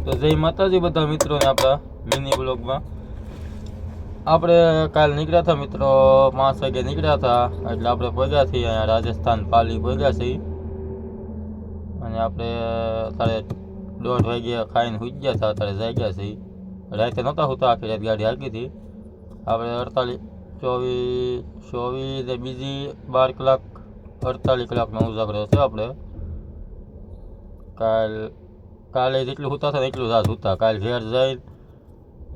તો જય માતાજી બધા મિત્રોને આપણા મિની બ્લોગમાં આપણે કાલ નીકળ્યા હતા મિત્રો 5 વાગે નીકળ્યા હતા એટલે આપણે પહોંચ્યા છીએ અહીંયા રાજસ્થાન પાલી પહોંચ્યા છીએ અને આપણે અત્યારે 1:30 વાગે ખાઈને સૂઈ ગયા હતા અત્યારે જાગ્યા છીએ રાતે નહોતા હોતા આખી રાત ગાડી હાકી હતી આપણે 24 ને બીજી 12 કલાક 48 કલાકનો ઉજાગરો છે આપણે કાલે જેટલું સૂતા હતા એટલું રાત સૂતા કાલે ઘેર જઈને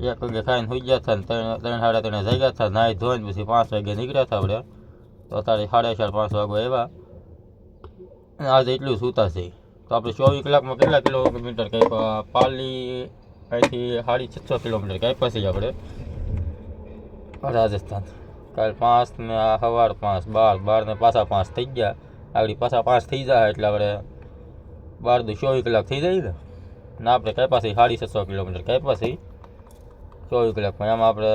1 વાગે ખાઈને સૂઈ ગયા હતા ને 3 સાડા 3 જાગ્યા હતા નાહી ધોઈને પછી 5 વાગે નીકળ્યા હતા આપણે તો અત્યારે 4:30 5 વાગે આવ્યા અને આજે એટલું સૂતા છે તો આપણે 24 કલાકમાં કેટલા કિલોમીટર કાપ્યા પાલી અહીંથી 650 કિલોમીટર કાપ્યા છે આપણે રાજસ્થાન કાલે 5 ને સવારે 5 12 ને પાછા 5 થઈ ગયા આગળ પાછા 5 થઈ જાય એટલે આપણે 12 24 કલાક થઈ જાય ને આપણે કાપ્યા છે 650 કિલોમીટર કાપ્યા છે 24 કલાકમાં એમાં આપણે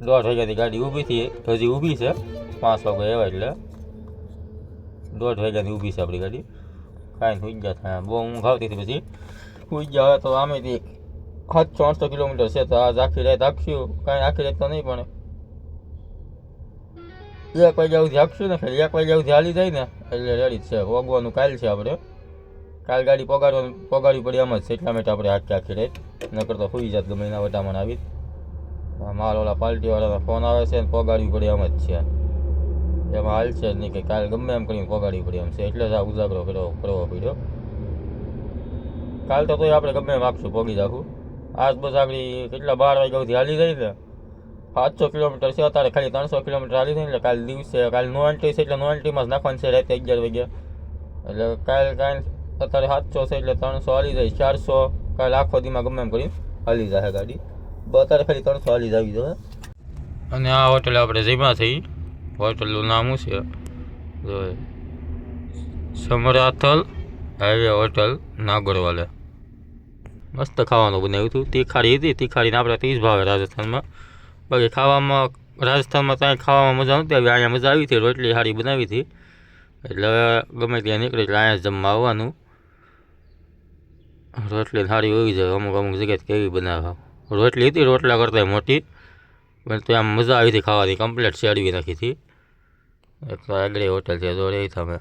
1:30 વાગ્યાથી ગાડી ઊભી થઈ હજી ઊભી છે 5 વાગે આવ્યા એટલે 1:30 વાગ્યાની ઊભી છે આપણી ગાડી કાંઈ સૂઈ ગયા હતા બહુ ઊંઘ આવતી હતી પછી સૂઈ ગયા હવે તો આમેથી 700-800 કિલોમીટર છે તો આજ આખી રાત હાંકશું કાંઈ આખી રાત તો નહીં પણ 1 વાગ્યા સુધી હાંકશું ને ખાલી 1 વાગ્યા સુધી હાલી જાય ને એટલે રેડી જ છે ભોગવાનું કાલ છે આપણે કાલ ગાડી પગાડવી પડી એમ જ છે એટલા માટે આપણે આખી રાત નકર તો સૂઈ જાત ગમે એના વટામણ આવી માલ ઓલા પાર્ટીવાળાનો ફોન આવે છે ને પગાડવી પડે એમ જ છે એમાં હાલ છે નહીં કે કાલ ગમે એમ કરીને પગાડવી પડે એમ છે એટલે જ આ ઉજાગરો કરવો પડ્યો કાલ તો તોય આપણે ગમે એમ આપશું પગી જાખું આજ બસ આગળ કેટલા 12 વાગ્યા સુધી હાલી જાય ને 700 કિલોમીટર છે અત્યારે ખાલી 300 કિલોમીટર હાલી જાય એટલે કાલ દિવસે કાલ નો એન્ટ્રી છે એટલે નો એન્ટ્રીમાં જ નાખવાની છે રાતે 11 વાગ્યા એટલે કાલે અત્યારે 700 છે એટલે 300 હાલી જાય 400 કાલે આખો દીમાં ગમે એમ કરીને હાલી જાય ગાડી અત્યારે ખાલી 300 હાલી જાવી જોઈએ અને આ હોટલ આપણે જમ્યા થઈ હોટલનું નામ શું છે જો સમરાથલ હાઈવે હોટલ નાગોરવાલે મસ્ત ખાવાનું બનાવ્યું હતું તીખારી હતી તીખારીને આપણે 30 ભાવે રાજસ્થાનમાં બાકી ખાવામાં રાજસ્થાનમાં ત્યાં ખાવામાં મજા નહોતી આવી અહીંયા મજા આવી હતી રોટલી સારી બનાવી હતી એટલે હવે ગમે ત્યાં નીકળે એટલે અહીંયા જમવા આવવાનું રોટલી સારી હોવી જોઈએ અમુક જગ્યાએ કેવી બનાવવા રોટલી હતી રોટલા કરતાં મોટી પણ ત્યાં મજા આવી હતી ખાવાની કમ્પ્લીટ શેડવી નાખી હતી એક તો આગળ હોટલ છે તો રહી તમે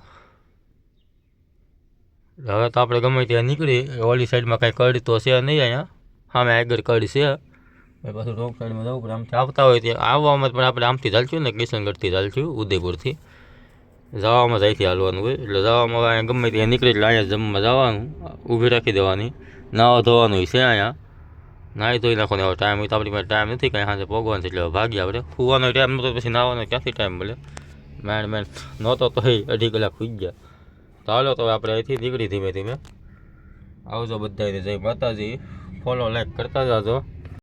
હવે તો આપણે ગમે ત્યાં નીકળી ઓલી સાઈડમાં કાંઈ કડ તો છે નહીં અહીંયા સામે આગળ કડ છે પાછું રોંગ સાઈડમાં જવું પડે આમથી આવતા હોય ત્યાં આવવામાં પણ આપણે આમથી ચાલશું ને કિશનગઢથી ચાલશું ઉદયપુરથી જવામાં અહીંથી હાલવાનું હોય એટલે જવામાં હવે અહીંયા ગમે ત્યાં નીકળી એટલે અહીંયા જમવા જવાનું ઊભી રાખી દેવાની નાવા ધોવાનું છે અહીંયા નાહી ધોઈ નાખવાનો એવો ટાઈમ હોય તો આપણી પાસે ટાઈમ નથી કાંઈ સાંજે પગવાનું છે એટલે ભાગી આપણે સુવાનો ટાઈમ નહોતો પછી નાવાનો ક્યાંથી ટાઈમ મળે મેન નહોતો તો 2.5 કલાક સૂઈ ગયા તો હાલો તો આપણે અહીંથી નીકળી ધીમે ધીમે આવજો બધાને જય માતાજી ફોલો લાઈક કરતા જાજો